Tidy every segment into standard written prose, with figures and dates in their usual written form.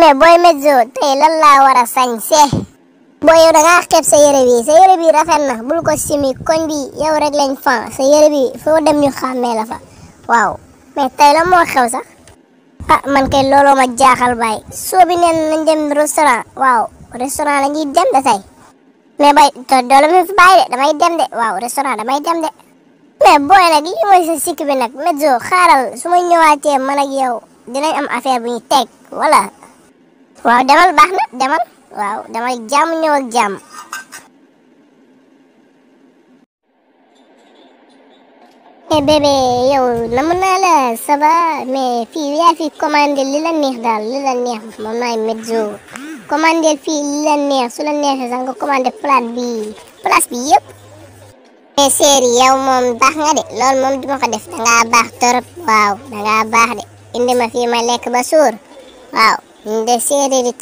mais booy Medzo tey lan laa war a sañse booy yow da ngaa xeeb sa yére bi rafet na bul ko simi koñ bi yow rek lañ fan sa yére bi foo dem ñu xàmmee la fa waaw mais tey la moo xew sax ah man kay looloo ma jaaxal baay soo bi neen nañ dem restaurant waaw restaurant la ñuy dem de tey mais bay doole mi fi bàyyi de damay dem de waaw restaurant damay dem de mais booy nag lii mooy sa sikk bi nag Medzo xaaral su ma ñëwaatee man ak yow dinañ am affaire bu ñu teg wala waaw demal baax na demal waaw demal jàmm ñëw ak jàmm mais bébé yow namu naa la ça va mais fii yaa fi commandé li la neex daal li la neex moom maay Medzo commandé fii li la neex su la neexee sax nga commandé place bi yëpp mais séeri yow moom baax nga de loolu moom duma ko def dangaa baax torop waaw dangaa baax de indi ma fii ma lekk ba suur waaw ñun de séeri di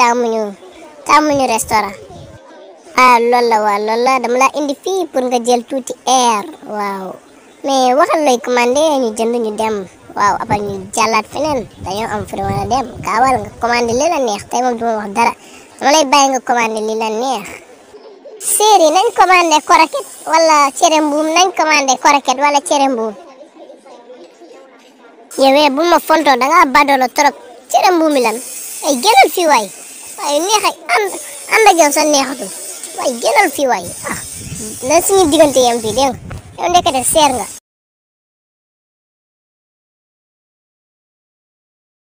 tàmmuñu restaurant loolu la dama la indi fii pour nga jël tuuti air waaw mais waxal lay commandé ñu jënd ñu dem waaw après ñu jàllaat feneen dañoo am fu wala dem gaawal nga commandé li la neex tey moom duma wax dara dama lay bàyyi nga commandé li la neex séeri nañ commandé koroket wala cere mbuum nañ commandé koroket wala cere mbuum yowee bu ma fontoo dangaa badolo trop cere mbuumi lan ay gënal fii waay waaye neexay ànd ak yow sa neexatul waaye gënal fii waay na suñu diggante yam fii dégg nga yow ndekete seer nga